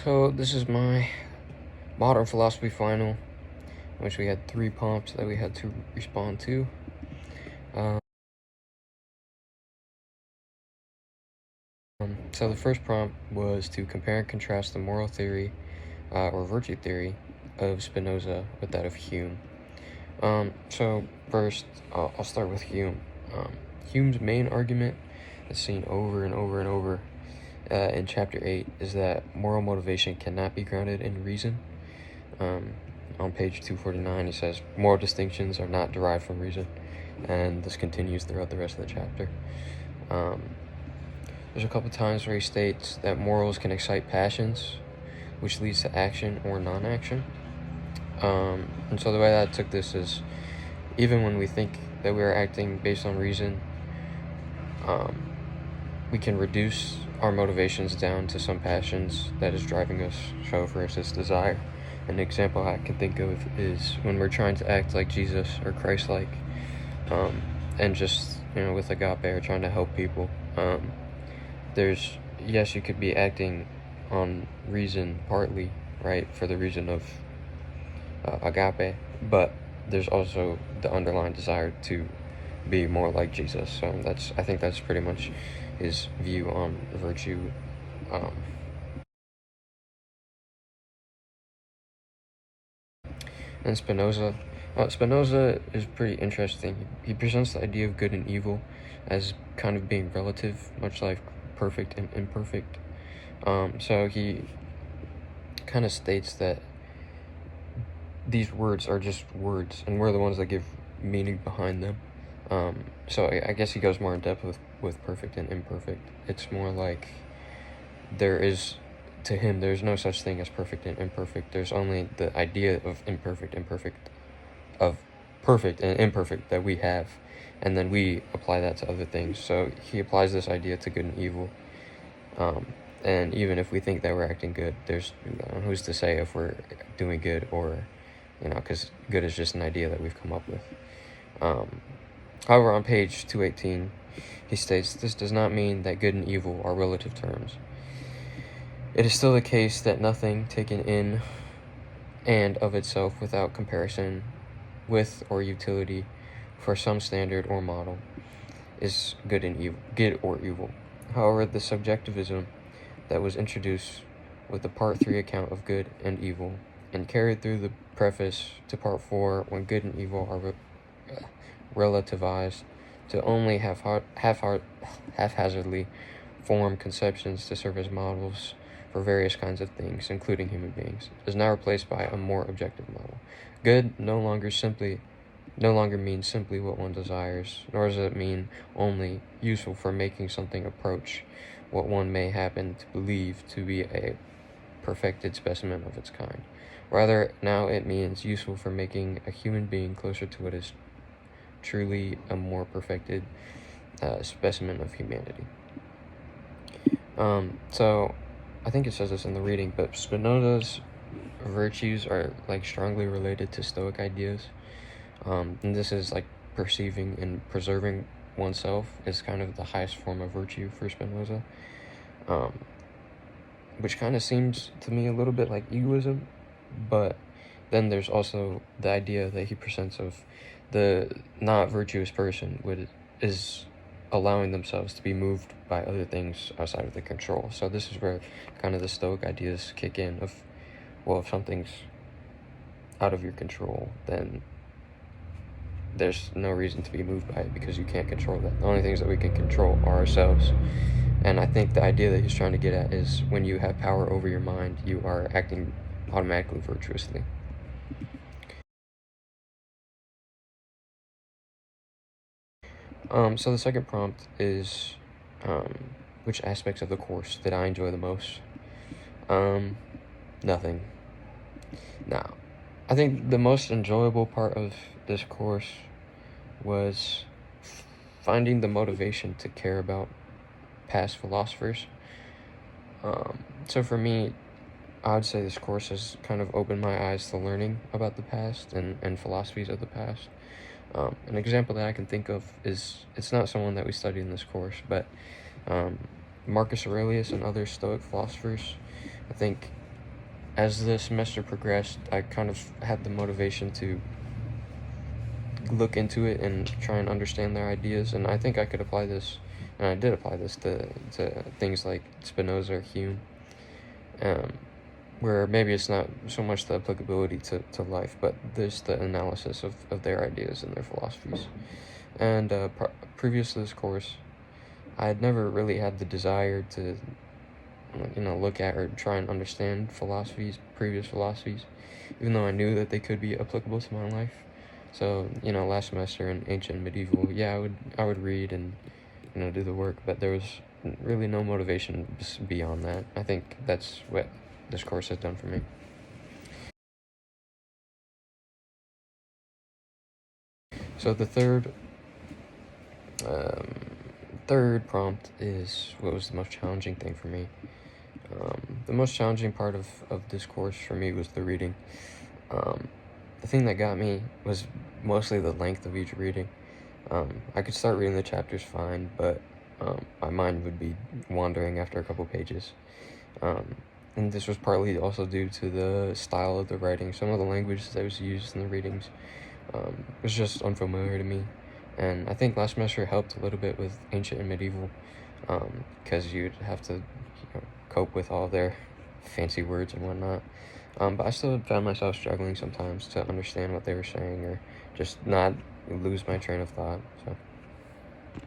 So this is my modern philosophy final, in which we had 3 prompts that we had to respond to. So the first prompt was to compare and contrast the moral theory or virtue theory of Spinoza with that of Hume. So first, I'll start with Hume. Hume's main argument, that's seen over and over and over in chapter 8, is that moral motivation cannot be grounded in reason. On page 249, he says, moral distinctions are not derived from reason, and this continues throughout the rest of the chapter. There's a couple times where he states that morals can excite passions, which leads to action or non-action. And so the way that I took this is, even when we think that we are acting based on reason, we can reduce our motivations down to some passions that is driving us. So, for instance, desire. An example I can think of is when we're trying to act like Jesus or Christ-like, and just, with agape or trying to help people. Yes, you could be acting on reason partly, right, for the reason of agape, but there's also the underlying desire to be more like Jesus. So I think that's pretty much his view on virtue. And Spinoza is pretty interesting. He presents the idea of good and evil as kind of being relative, much like perfect and imperfect. So he kind of states that these words are just words, and we're the ones that give meaning behind them. So I guess he goes more in depth with perfect and imperfect. It's more like to him, there's no such thing as perfect and imperfect. There's only the idea of of perfect and imperfect that we have, and then we apply that to other things. So he applies this idea to good and evil. And even if we think that we're acting good, there's who's to say if we're doing good, or because good is just an idea that we've come up with. However, on page 218, he states, this does not mean that good and evil are relative terms. It is still the case that nothing taken in and of itself without comparison with or utility for some standard or model is good or evil. However, the subjectivism that was introduced with the Part 3 account of good and evil and carried through the preface to Part 4, when good and evil are relativized to only haphazardly form conceptions to serve as models for various kinds of things, including human beings, is now replaced by a more objective model. Good no longer means simply what one desires, nor does it mean only useful for making something approach what one may happen to believe to be a perfected specimen of its kind. Rather, now it means useful for making a human being closer to what is truly a more perfected specimen of humanity. So I think it says this in the reading, but Spinoza's virtues are strongly related to Stoic ideas. And this is perceiving and preserving oneself is kind of the highest form of virtue for Spinoza, which kind of seems to me a little bit like egoism. But then there's also the idea that he presents of the not virtuous person is allowing themselves to be moved by other things outside of their control. So this is where kind of the Stoic ideas kick in of, well, if something's out of your control, then there's no reason to be moved by it because you can't control that. The only things that we can control are ourselves. And I think the idea that he's trying to get at is when you have power over your mind, you are acting automatically virtuously. So the second prompt is, which aspects of the course did I enjoy the most? Nothing. Now, I think the most enjoyable part of this course was finding the motivation to care about past philosophers. So for me, I would say this course has kind of opened my eyes to learning about the past and philosophies of the past. An example that I can think of is, it's not someone that we studied in this course, but Marcus Aurelius and other Stoic philosophers. I think as the semester progressed, I kind of had the motivation to look into it and try and understand their ideas, and I think I could apply this, and I did apply this to things like Spinoza or Hume, where maybe it's not so much the applicability to life, but there's the analysis of their ideas and their philosophies. And previous to this course, I had never really had the desire to, look at or try and understand previous philosophies, even though I knew that they could be applicable to my life. So, last semester in ancient and medieval, yeah, I would read and, do the work, but there was really no motivation beyond that. I think that's what this course has done for me. So the third prompt is what was the most challenging thing for me. The most challenging part of this course for me was the reading. The thing that got me was mostly the length of each reading. I could start reading the chapters fine, but my mind would be wandering after a couple pages. And this was partly also due to the style of the writing. Some of the language that was used in the readings was just unfamiliar to me. And I think last semester helped a little bit with ancient and medieval, because you'd have to cope with all their fancy words and whatnot. But I still found myself struggling sometimes to understand what they were saying or just not lose my train of thought. So.